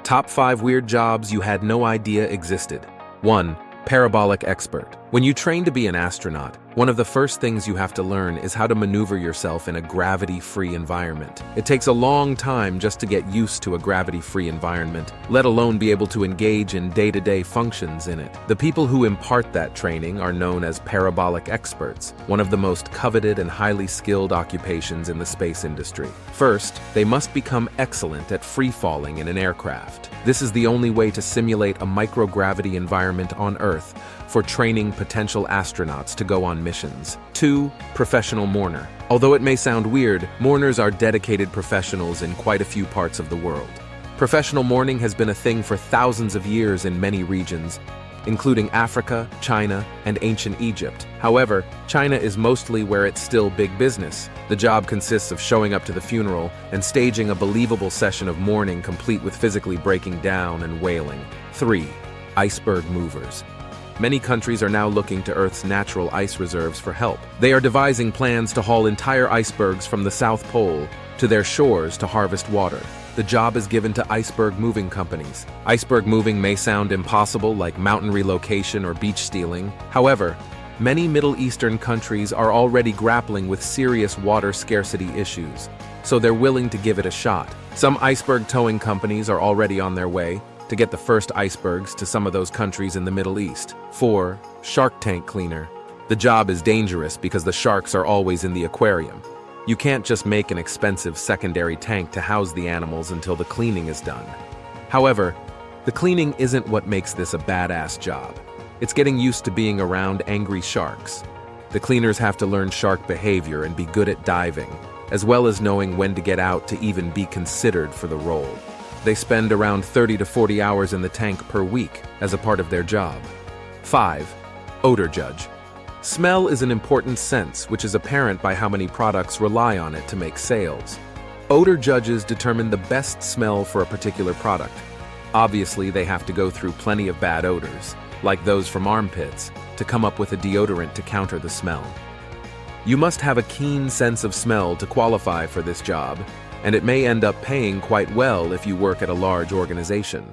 Top 5 weird jobs you had no idea existed. 1. Parabolic expert. When you train to be an astronaut, one of the first things you have to learn is how to maneuver yourself in a gravity-free environment. It takes a long time just to get used to a gravity-free environment, let alone be able to engage in day-to-day functions in it. The people who impart that training are known as parabolic experts, one of the most coveted and highly skilled occupations in the space industry. First, they must become excellent at free-falling in an aircraft. This is the only way to simulate a microgravity environment on Earth for training potential astronauts to go on missions. 2. Professional mourner. Although it may sound weird, mourners are dedicated professionals in quite a few parts of the world. Professional mourning has been a thing for thousands of years in many regions, including Africa, China, and ancient Egypt. However, China is mostly where it's still big business. The job consists of showing up to the funeral and staging a believable session of mourning complete with physically breaking down and wailing. 3. Iceberg movers. Many countries are now looking to Earth's natural ice reserves for help. They are devising plans to haul entire icebergs from the South Pole to their shores to harvest water. The job is given to iceberg moving companies. Iceberg moving may sound impossible, like mountain relocation or beach stealing. However, many Middle Eastern countries are already grappling with serious water scarcity issues, so they're willing to give it a shot. Some iceberg towing companies are already on their way to get the first icebergs to some of those countries in the Middle East. 4. Shark tank cleaner. The job is dangerous because the sharks are always in the aquarium. You can't just make an expensive secondary tank to house the animals until the cleaning is done. However, the cleaning isn't what makes this a badass job. It's getting used to being around angry sharks. The cleaners have to learn shark behavior and be good at diving, as well as knowing when to get out to even be considered for the role. They spend around 30 to 40 hours in the tank per week as a part of their job. 5. Odor judge. Smell is an important sense, which is apparent by how many products rely on it to make sales. Odor judges determine the best smell for a particular product. Obviously, they have to go through plenty of bad odors, like those from armpits, to come up with a deodorant to counter the smell. You must have a keen sense of smell to qualify for this job, and it may end up paying quite well if you work at a large organization.